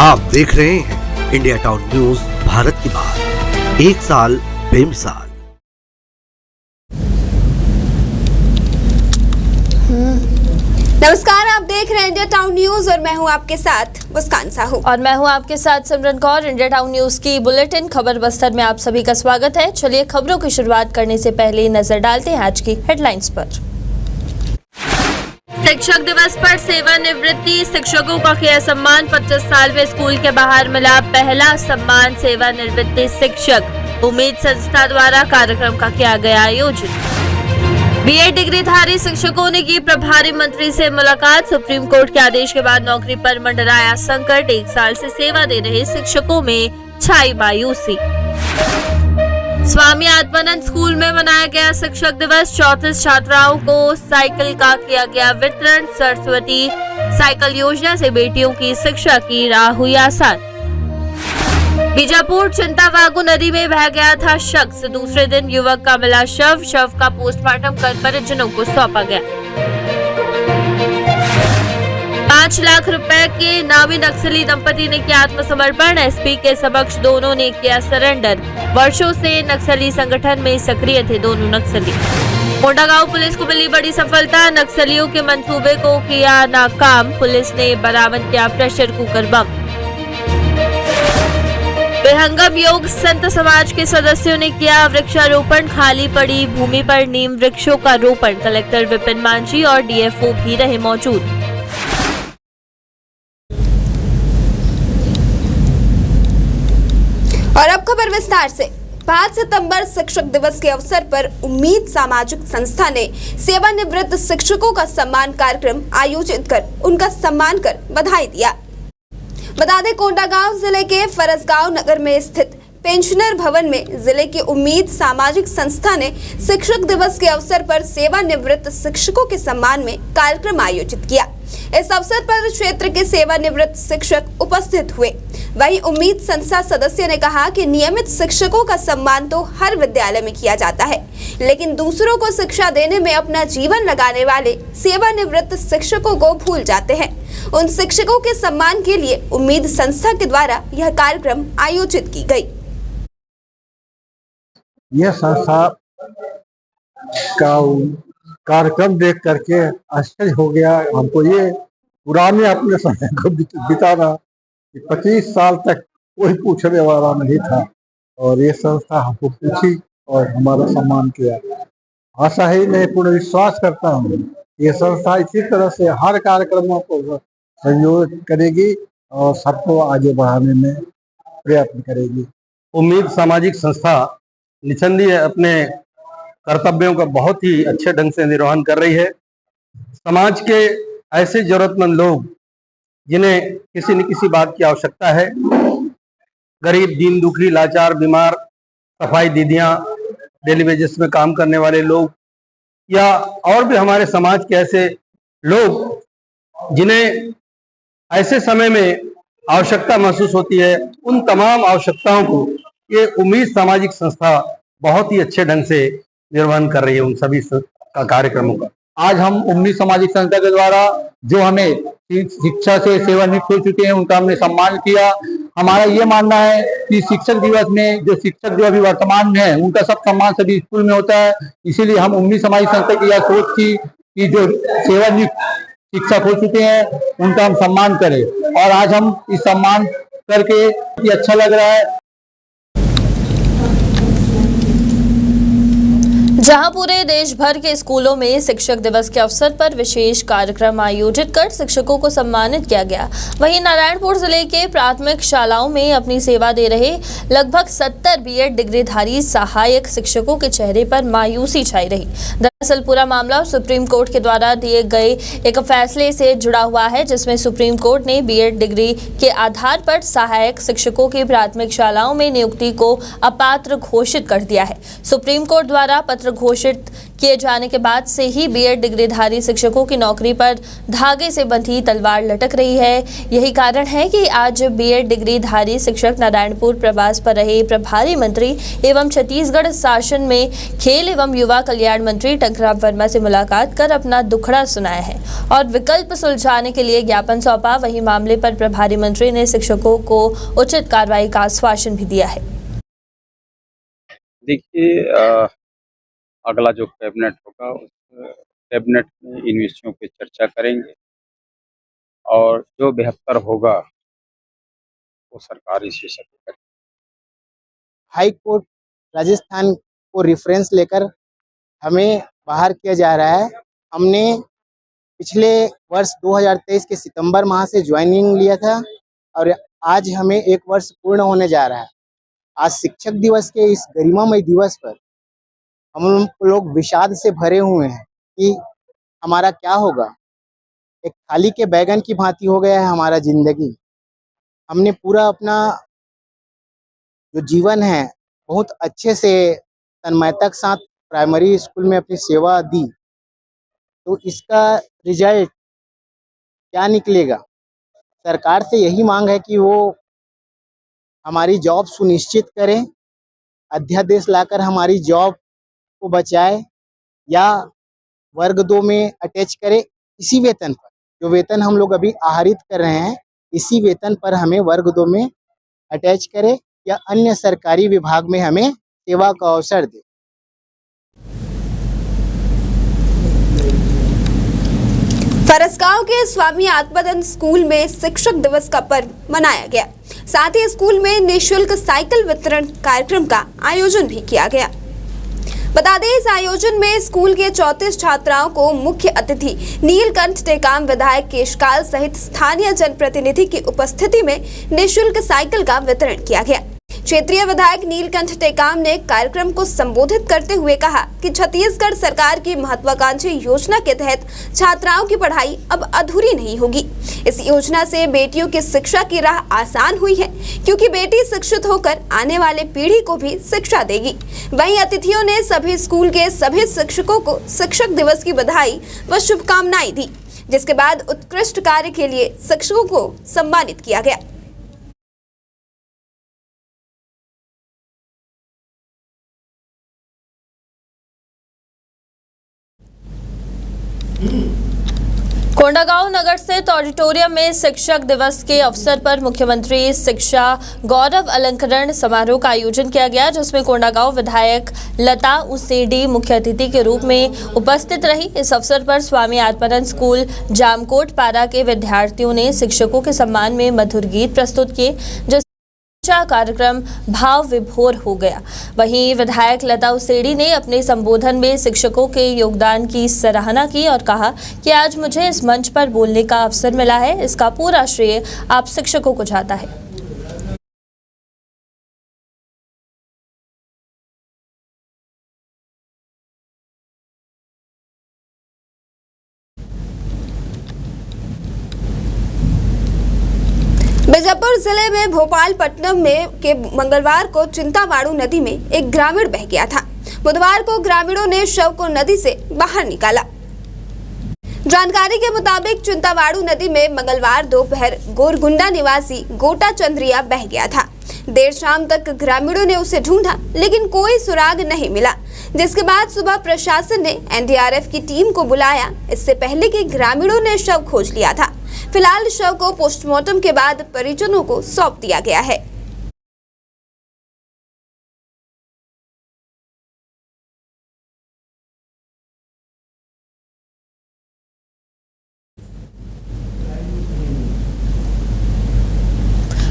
आप देख रहे हैं इंडिया टाउन न्यूज, भारत की बात, एक साल बेमिसाल। नमस्कार, आप देख रहे हैं इंडिया टाउन न्यूज और मैं हूं आपके साथ मुस्कान साहू। और मैं हूं आपके साथ सिमरन कौर। इंडिया टाउन न्यूज की बुलेटिन खबर बस्तर में आप सभी का स्वागत है। चलिए खबरों की शुरुआत करने से पहले नजर डालते हैं आज की हेडलाइंस पर। शिक्षक दिवस पर सेवानिवृत्ति शिक्षकों का किया सम्मान। 25 साल में स्कूल के बाहर मिला पहला सम्मान सेवानिवृत्ति शिक्षक। उम्मीद संस्था द्वारा कार्यक्रम का किया गया आयोजन। बीएड डिग्रीधारी शिक्षकों ने की प्रभारी मंत्री से मुलाकात। सुप्रीम कोर्ट के आदेश के बाद नौकरी पर मंडराया संकट। 1 साल से सेवा दे रहे शिक्षकों में छाई मायूसी। स्वामी आत्मानंद स्कूल में मनाया गया शिक्षक दिवस। 34 छात्राओं को साइकिल का किया गया वितरण। सरस्वती साइकिल योजना से बेटियों की शिक्षा की राह हुई आसान। बीजापुर चिंतावागु नदी में बह गया था शख्स। दूसरे दिन युवक का मिला शव का पोस्टमार्टम कर परिजनों को सौंपा गया। 5 लाख रुपए के नामी नक्सली दंपति ने किया आत्मसमर्पण। एसपी के समक्ष दोनों ने किया सरेंडर। वर्षों से नक्सली संगठन में सक्रिय थे दोनों नक्सली। कोंडागांव पुलिस को मिली बड़ी सफलता। नक्सलियों के मंसूबे को किया नाकाम। पुलिस ने बरामद किया प्रेशर कुकर बम। विहंगम योग संत समाज के सदस्यों ने किया वृक्षारोपण। खाली पड़ी भूमि पर नीम वृक्षों का रोपण। कलेक्टर विपिन मांझी और डीएफओ भी रहे मौजूद। और अब खबर विस्तार से। 5 सितंबर शिक्षक दिवस के अवसर पर उम्मीद सामाजिक संस्था ने सेवानिवृत्त शिक्षकों का सम्मान कार्यक्रम आयोजित कर उनका सम्मान कर बधाई दिया। बता दें, कोंडागांव जिले के फरसगांव नगर में स्थित पेंशनर भवन में जिले की उम्मीद सामाजिक संस्था ने शिक्षक दिवस के अवसर पर सेवानिवृत्त शिक्षकों के सम्मान में कार्यक्रम आयोजित किया। इस अवसर पर क्षेत्र के सेवानिवृत्त शिक्षक उपस्थित हुए। वहीं उम्मीद संस्था सदस्य ने कहा कि नियमित शिक्षकों का सम्मान तो हर विद्यालय में किया जाता है, लेकिन दूसरों को शिक्षा देने में अपना जीवन लगाने वाले सेवानिवृत्त शिक्षकों को भूल जाते हैं। उन शिक्षकों के सम्मान के लिए उम्मीद संस्था के द्वारा यह कार्यक्रम आयोजित की गई। यह संस्था का कार्यक्रम देख करके आश्चर्य हो गया हमको। ये पुराने अपने समय को बिताना कि 25 साल तक कोई पूछने वाला नहीं था और ये संस्था हमको पूछी और हमारा सम्मान किया। आशा ही नहीं, पूर्ण विश्वास करता हूँ ये संस्था इसी तरह से हर कार्यक्रमों को सहयोग करेगी और सबको आगे बढ़ाने में प्रयत्न करेगी। उम्मीद सामाजिक संस्था निसंदेह अपने कर्तव्यों का बहुत ही अच्छे ढंग से निर्वहन कर रही है। समाज के ऐसे जरूरतमंद लोग जिन्हें किसी न किसी बात की आवश्यकता है, गरीब, दीन दुखी, लाचार, बीमार, सफाई दीदियां, डेली वेजेस में काम करने वाले लोग या और भी हमारे समाज के ऐसे लोग जिन्हें ऐसे समय में आवश्यकता महसूस होती है, उन तमाम आवश्यकताओं को ये उम्मीद सामाजिक संस्था बहुत ही अच्छे ढंग से निर्वहन कर रही है, उन सभी का कार्यक्रमों का। आज हम उम्मीद सामाजिक संस्था के द्वारा जो हमें शिक्षा से सेवानिवृत्त हो चुके हैं उनका हमने सम्मान किया। हमारा ये मानना है कि शिक्षक दिवस में जो शिक्षक जो अभी वर्तमान में है उनका सब सम्मान सभी स्कूल में होता है। इसीलिए हम उम्मीद सामाजिक संस्था की यह सोच थी कि जो सेवानिवृत्त शिक्षक हो चुके हैं उनका हम सम्मान करें और आज हम इस सम्मान करके अच्छा लग रहा है। जहां पूरे देश भर के स्कूलों में शिक्षक दिवस के अवसर पर विशेष कार्यक्रम आयोजित कर शिक्षकों को सम्मानित किया गया, वहीं नारायणपुर जिले के प्राथमिक शालाओं में अपनी सेवा दे रहे लगभग 70 बीएड डिग्रीधारी सहायक शिक्षकों के चेहरे पर मायूसी छाई रही। दरअसल पूरा मामला सुप्रीम कोर्ट के द्वारा दिए गए एक फैसले से जुड़ा हुआ है, जिसमें सुप्रीम कोर्ट ने बीएड डिग्री के आधार पर सहायक शिक्षकों की प्राथमिक शालाओं में नियुक्ति को अपात्र घोषित कर दिया है। सुप्रीम कोर्ट द्वारा पत्र घोषित किए जाने के बाद से ही बीएड डिग्रीधारी शिक्षकों की नौकरी पर धागे से बंधी तलवार लटक रही है। यही कारण है कि आज बीएड डिग्रीधारी शिक्षक नारायणपुर प्रवास पर रहे प्रभारी मंत्री एवं छत्तीसगढ़ शासन में खेल एवं युवा कल्याण मंत्री टंकराम वर्मा से मुलाकात कर अपना दुखड़ा सुनाया है और विकल्प सुलझाने के लिए ज्ञापन सौंपा। वहीं मामले पर प्रभारी मंत्री ने शिक्षकों को उचित कार्रवाई का आश्वासन भी दिया है। देखिए, अगला जो कैबिनेट होगा उस कैबिनेट में इन विषयों पे चर्चा करेंगे और जो बेहतर होगा वो सरकार इस विषय पे करेगी। हाई कोर्ट राजस्थान को रेफरेंस लेकर हमें बाहर किया जा रहा है। हमने पिछले वर्ष 2023 के सितंबर माह से ज्वाइनिंग लिया था और आज हमें 1 वर्ष पूर्ण होने जा रहा है। आज शिक्षक दिवस के इस गरिमामय दिवस पर हम लोग विषाद से भरे हुए हैं कि हमारा क्या होगा। एक थाली के बैगन की भांति हो गया है हमारा जिंदगी। हमने पूरा अपना जो जीवन है बहुत अच्छे से तन्मयता के साथ प्राइमरी स्कूल में अपनी सेवा दी, तो इसका रिजल्ट क्या निकलेगा। सरकार से यही मांग है कि वो हमारी जॉब सुनिश्चित करें, अध्यादेश लाकर हमारी जॉब को बचाए या वर्ग 2 में अटैच करे। इसी वेतन पर जो वेतन हम लोग अभी आहरित कर रहे हैं, इसी वेतन पर हमें वर्ग 2 में अटैच करे या अन्य सरकारी विभाग में हमें सेवा का अवसर दे। फरसगांव के स्वामी आत्मानंद स्कूल में शिक्षक दिवस का पर्व मनाया गया। साथ ही स्कूल में निःशुल्क साइकिल वितरण कार्यक्रम का आयोजन भी किया गया। बता दें, इस आयोजन में स्कूल के 34 छात्राओं को मुख्य अतिथि नीलकंठ टेकाम, विधायक केशकाल सहित स्थानीय जनप्रतिनिधि की उपस्थिति में निःशुल्क साइकिल का वितरण किया गया। क्षेत्रीय विधायक नीलकंठ टेकाम ने कार्यक्रम को संबोधित करते हुए कहा कि छत्तीसगढ़ सरकार की महत्वाकांक्षी योजना के तहत छात्राओं की पढ़ाई अब अधूरी नहीं होगी। इस योजना से बेटियों की शिक्षा की राह आसान हुई है, क्योंकि बेटी शिक्षित होकर आने वाले पीढ़ी को भी शिक्षा देगी। वहीं अतिथियों ने सभी स्कूल के सभी शिक्षकों को शिक्षक दिवस की बधाई व शुभकामनाएं दी, जिसके बाद उत्कृष्ट कार्य के लिए शिक्षकों को सम्मानित किया गया। कोंडागांव नगर स्थित ऑडिटोरियम में शिक्षक दिवस के अवसर पर मुख्यमंत्री शिक्षा गौरव अलंकरण समारोह का आयोजन किया गया, जिसमें कोंडागांव विधायक लता उसेंडी मुख्य अतिथि के रूप में उपस्थित रही। इस अवसर पर स्वामी आत्मानंद स्कूल जामकोट पारा के विद्यार्थियों ने शिक्षकों के सम्मान में मधुर गीत प्रस्तुत किए, जो कार्यक्रम भाव विभोर हो गया। वहीं विधायक लता उसेंडी ने अपने संबोधन में शिक्षकों के योगदान की सराहना की और कहा कि आज मुझे इस मंच पर बोलने का अवसर मिला है, इसका पूरा श्रेय आप शिक्षकों को जाता है। बीजापुर जिले में भोपालपट्टनम में के मंगलवार को चिंतावाड़ू नदी में एक ग्रामीण बह गया था। बुधवार को ग्रामीणों ने शव को नदी से बाहर निकाला। जानकारी के मुताबिक चिंतावाड़ू नदी में मंगलवार दोपहर गोरगुंडा निवासी गोटा चंद्रिया बह गया था। देर शाम तक ग्रामीणों ने उसे ढूंढा, लेकिन कोई सुराग नहीं मिला, जिसके बाद सुबह प्रशासन ने एनडीआरएफ की टीम को बुलाया। इससे पहले कि ग्रामीणों ने शव खोज लिया था। फिलहाल शव को पोस्टमार्टम के बाद परिजनों को सौंप दिया गया है।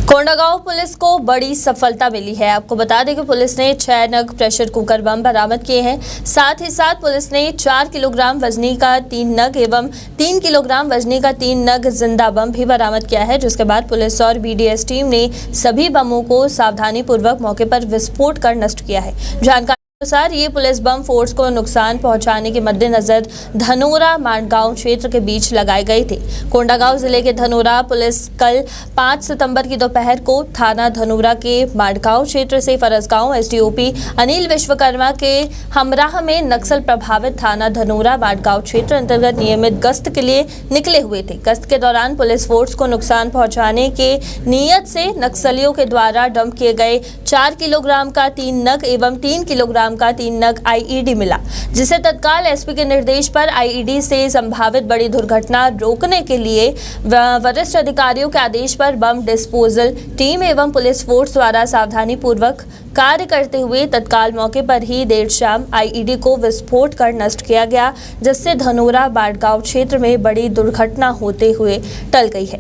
कोंडागांव पुलिस को बड़ी सफलता मिली है। आपको बता दें कि पुलिस ने 6 नग प्रेशर कुकर बम बरामद किए हैं। साथ ही साथ पुलिस ने 4 किलोग्राम वजनी का 3 नग एवं 3 किलोग्राम वजनी का 3 नग जिंदा बम भी बरामद किया है, जिसके बाद पुलिस और बीडीएस टीम ने सभी बमों को सावधानी पूर्वक मौके पर विस्फोट कर नष्ट किया है। जानकारी अनुसार ये पुलिस बम फोर्स को नुकसान पहुंचाने के मद्देनजर धनोरा मांडगांव क्षेत्र के बीच लगाए गए थे। कोंडागांव जिले के धनोरा पुलिस कल 5 सितंबर की दोपहर को थाना धनोरा के मांडगांव क्षेत्र से फरसगांव एसडीओपी अनिल विश्वकर्मा के हमराह में नक्सल प्रभावित थाना धनोरा मांडगांव क्षेत्र अंतर्गत नियमित गश्त के लिए निकले हुए थे। गश्त के दौरान पुलिस फोर्स को नुकसान पहुंचाने के नियत से नक्सलियों के द्वारा डंप किए गए 4 किलोग्राम का 3 नग एवं 3 किलोग्राम का 3 नग आईईडी मिला, जिसे तत्काल एसपी के निर्देश पर आईईडी से संभावित बड़ी दुर्घटना रोकने के लिए वरिष्ठ अधिकारियों के आदेश पर बम डिस्पोजल टीम एवं पुलिस फोर्स द्वारा सावधानी पूर्वक कार्य करते हुए तत्काल मौके पर ही देर शाम आईईडी को विस्फोट कर नष्ट किया गया, जिससे धनोरा मांडगांव क्षेत्र में बड़ी दुर्घटना होते हुए टल गई है।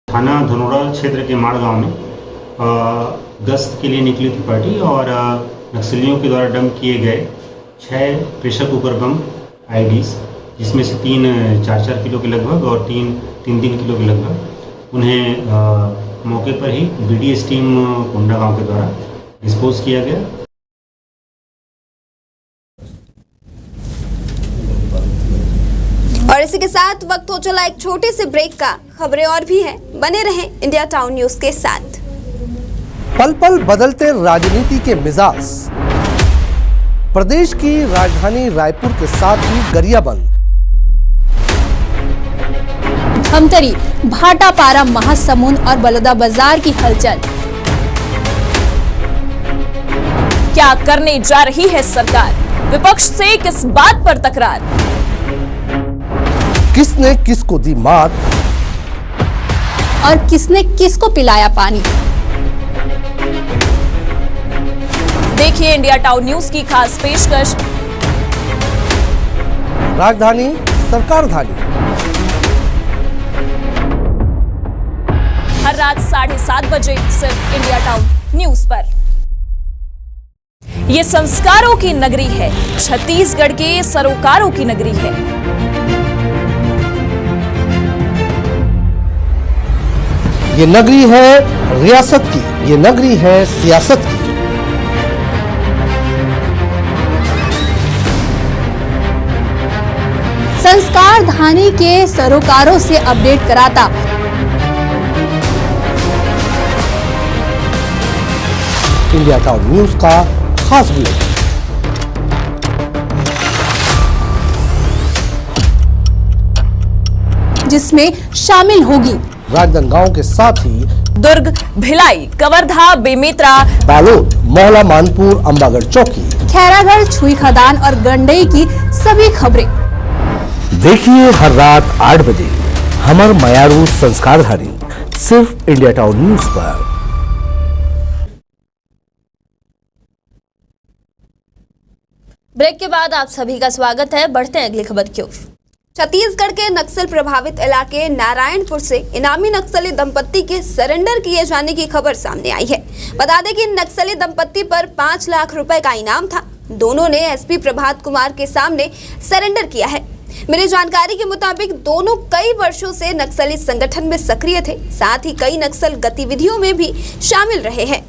थाना धनोरा क्षेत्र के माड़गांव में गश्त के लिए निकली थी पार्टी और नक्सलियों के द्वारा डंप किए गए 6 प्रेशर कुकर बम आईडीज, जिसमें से 3 4-4 किलो के लगभग और 3-3 किलो के लगभग, उन्हें मौके पर ही बीडीएस टीम कोंडागांव के द्वारा डिस्पोज किया गया। और इसी के साथ वक्त हो चला एक छोटे से ब्रेक का। खबरें और भी हैं, बने रहें इंडिया टाउन न्यूज के साथ। पल पल बदलते राजनीति के मिजाज, प्रदेश की राजधानी रायपुर के साथ ही गरियाबंद, खमतरी, भाटापारा, महासमुंद और बलौदा बाजार की हलचल। क्या करने जा रही है सरकार? विपक्ष से किस बात पर तकरार? किसने किसको दी मात और किसने किसको पिलाया पानी? देखिए इंडिया टाउन न्यूज की खास पेशकश। राजधानी सरकार धानी, हर रात 7:30 बजे सिर्फ इंडिया टाउन न्यूज पर। ये संस्कारों की नगरी है, छत्तीसगढ़ के सरोकारों की नगरी है। ये नगरी है रियासत की, ये नगरी है सियासत की। संस्कार धानी के सरोकारों से अपडेट कराता इंडिया टाउन न्यूज का खास बुलेटिन। जिसमें शामिल होगी राजनांदगांव के साथ ही दुर्ग, भिलाई, कवर्धा, बेमेतरा, बालोद, मोहला, मानपुर, अंबागढ़ चौकी, खैरागढ़, छुई खदान और गंडई की सभी खबरें। देखिए हर रात 8 बजे हमर मयारू संस्कारधारी सिर्फ इंडिया टाउन न्यूज पर। ब्रेक के बाद आप सभी का स्वागत है। बढ़ते हैं अगली खबर की ओर। छत्तीसगढ़ के नक्सल प्रभावित इलाके नारायणपुर से इनामी नक्सली दंपत्ति के सरेंडर किए जाने की खबर सामने आई है। बता दें कि नक्सली दंपत्ति पर 5 लाख रुपए का इनाम था। दोनों ने एसपी प्रभात कुमार के सामने सरेंडर किया है। मेरी जानकारी के मुताबिक दोनों कई वर्षों से नक्सली संगठन में सक्रिय थे, साथ ही कई नक्सल गतिविधियों में भी शामिल रहे हैं।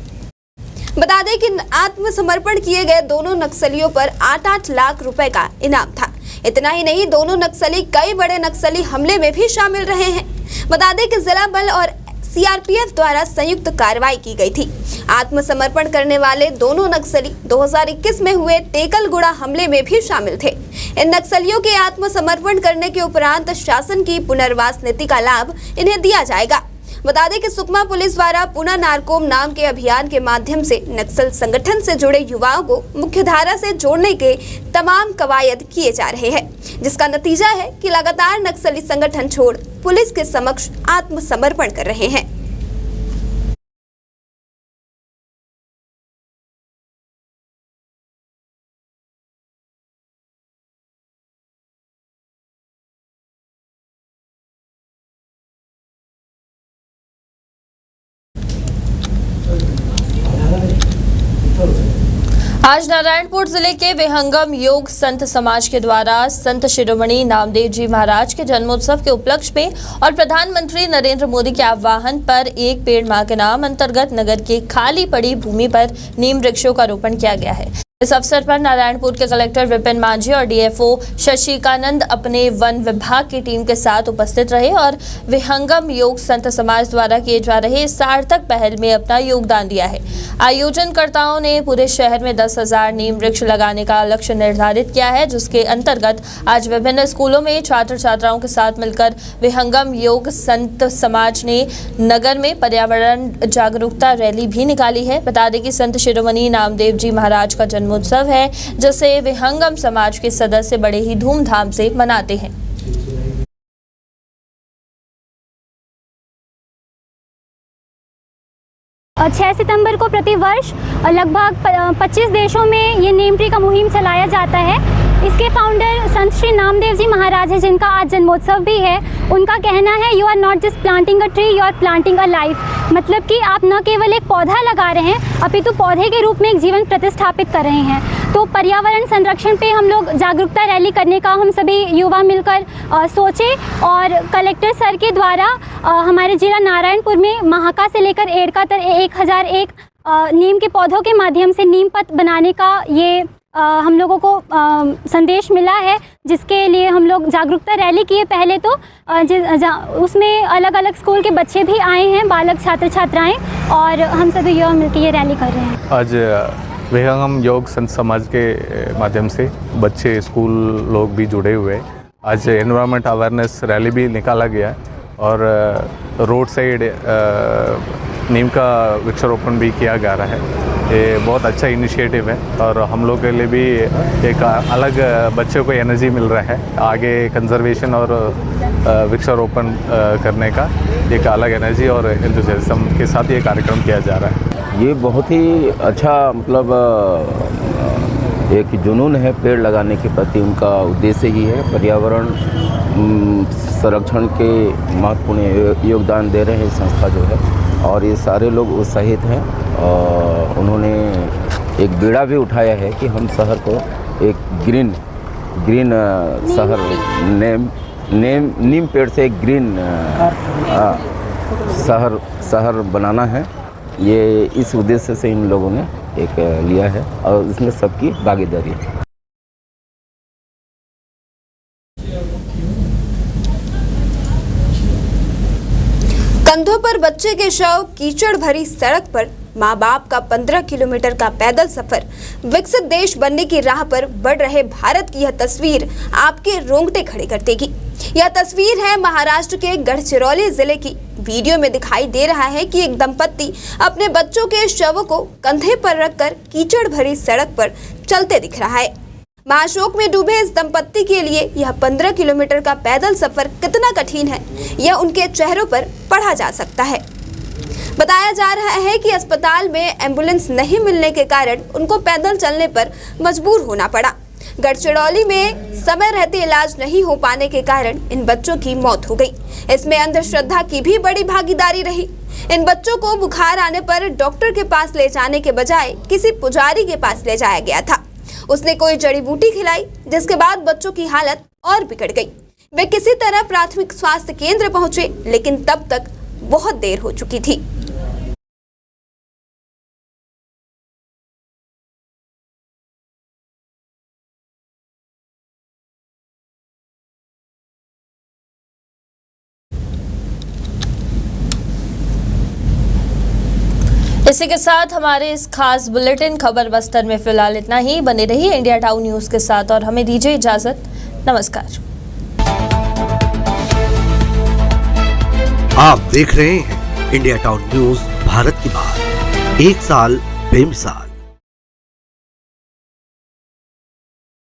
बता दें कि आत्मसमर्पण किए गए दोनों नक्सलियों पर 8-8 लाख रुपए का इनाम था। इतना ही नहीं, दोनों नक्सली कई बड़े नक्सली हमले में भी शामिल रहे हैं। बता दें कि जिला बल और सीआरपीएफ द्वारा संयुक्त कार्रवाई की गई थी। आत्मसमर्पण करने वाले दोनों नक्सली 2021 में हुए टेकलगुड़ा हमले में भी शामिल थे। इन नक्सलियों के आत्मसमर्पण करने के उपरांत शासन की पुनर्वास नीति का लाभ इन्हें दिया जाएगा। बता दें कि सुकमा पुलिस द्वारा पुनः नारकोम नाम के अभियान के माध्यम से नक्सल संगठन से जुड़े युवाओं को मुख्यधारा से जोड़ने के तमाम कवायद किए जा रहे हैं, जिसका नतीजा है कि लगातार नक्सली संगठन छोड़ पुलिस के समक्ष आत्मसमर्पण कर रहे हैं। आज नारायणपुर जिले के विहंगम योग संत समाज के द्वारा संत शिरोमणि नामदेव जी महाराज के जन्मोत्सव के उपलक्ष्य में और प्रधानमंत्री नरेंद्र मोदी के आह्वान पर एक पेड़ मां के नाम अंतर्गत नगर की खाली पड़ी भूमि पर नीम वृक्षों का रोपण किया गया है। इस अवसर पर नारायणपुर के कलेक्टर विपिन मांझी और डीएफओ शशिकानंद अपने वन विभाग की टीम के साथ उपस्थित रहे और विहंगम योग संत समाज द्वारा किए जा रहे इस सार्थक पहल में अपना योगदान दिया है। आयोजनकर्ताओं ने पूरे शहर में 10,000 नीम वृक्ष लगाने का लक्ष्य निर्धारित किया है, जिसके अंतर्गत आज विभिन्न स्कूलों में छात्र छात्राओं के साथ मिलकर विहंगम योग संत समाज ने नगर में पर्यावरण जागरूकता रैली भी निकाली है। बता दें कि संत शिरोमणि नामदेव जी महाराज का जन्मोत्सव है, जिसे विहंगम समाज के सदस्य बड़े ही धूमधाम से मनाते हैं। 6 सितंबर को प्रतिवर्ष लगभग 25 देशों में ये नीम ट्री का मुहिम चलाया जाता है। इसके फाउंडर संत श्री नामदेव जी महाराज हैं, जिनका आज जन्मोत्सव भी है। उनका कहना है, you are not just planting a tree, you are planting a life. मतलब कि आप न केवल एक पौधा लगा रहे हैं, अपितु पौधे के रूप में एक जीवन प्रतिष्ठापित कर रहे हैं। तो पर्यावरण संरक्षण पे हम लोग जागरूकता रैली करने का हम सभी युवा मिलकर सोचे और कलेक्टर सर के द्वारा हमारे जिला नारायणपुर में महाका से लेकर एड़का तक 1001 नीम के पौधों के माध्यम से नीम पथ बनाने का ये हम लोगों को संदेश मिला है, जिसके लिए हम लोग जागरूकता रैली किए। पहले तो उसमें अलग अलग स्कूल के बच्चे भी आए हैं, बालक छात्र छात्राएं, और हम सभी युवा मिलकर ये रैली कर रहे हैं। आज विहंगम योग संत समाज के माध्यम से बच्चे, स्कूल लोग भी जुड़े हुए। आज एनवायरनमेंट अवेयरनेस रैली भी निकाला गया और रोड साइड नीम का वृक्षारोपण भी किया जा रहा है। ये बहुत अच्छा इनिशिएटिव है और हम लोग के लिए भी एक अलग बच्चों को एनर्जी मिल रहा है। आगे कंजर्वेशन और वृक्षारोपण करने का एक अलग एनर्जी और एंथुसियाज्म के साथ ये कार्यक्रम किया जा रहा है। ये बहुत ही अच्छा मतलब एक जुनून है पेड़ लगाने के प्रति। उनका उद्देश्य ही है पर्यावरण संरक्षण के महत्वपूर्ण योगदान दे रहे हैं संस्था जो है, और ये सारे लोग उत्साहित हैं। और उन्होंने एक बीड़ा भी उठाया है कि हम शहर को एक ग्रीन शहर नीम पेड़ से एक ग्रीन शहर बनाना है। ये इस उद्देश्य से इन लोगों ने एक लिया है और इसमें सबकी भागीदारी है। कंधों पर बच्चे के शव, कीचड़ भरी सड़क पर माँ बाप का 15 किलोमीटर का पैदल सफर, विकसित देश बनने की राह पर बढ़ रहे भारत की यह तस्वीर आपके रोंगटे खड़े कर देगी। यह तस्वीर है महाराष्ट्र के गढ़चिरौली जिले की। वीडियो में दिखाई दे रहा है कि एक दंपत्ति अपने बच्चों के शवों को कंधे पर रखकर कीचड़ भरी सड़क पर चलते दिख रहा है। महाशोक में डूबे इस दंपत्ति के लिए यह 15 किलोमीटर का पैदल सफर कितना कठिन है, यह उनके चेहरों पर पढ़ा जा सकता है। बताया जा रहा है कि अस्पताल में एम्बुलेंस नहीं मिलने के कारण उनको पैदल चलने पर मजबूर होना पड़ा। गढ़चिरौली में समय रहते इलाज नहीं हो पाने के कारण इन बच्चों की मौत हो गई। इसमें अंधश्रद्धा की भी बड़ी भागीदारी रही। इन बच्चों को बुखार आने पर डॉक्टर के पास ले जाने के बजाय किसी पुजारी के पास ले जाया गया था। उसने कोई जड़ी बूटी खिलाई, जिसके बाद बच्चों की हालत और बिगड़ गई। वे किसी तरह प्राथमिक स्वास्थ्य केंद्र पहुंचे, लेकिन तब तक बहुत देर हो चुकी थी। इसी के साथ हमारे इस खास बुलेटिन खबर बस्तर में फिलहाल इतना ही। बने रहिए इंडिया टाउन न्यूज के साथ और हमें दीजिए इजाजत। नमस्कार। आप देख रहे हैं इंडिया टाउन न्यूज, भारत की बात, 1 साल बेमिसाल।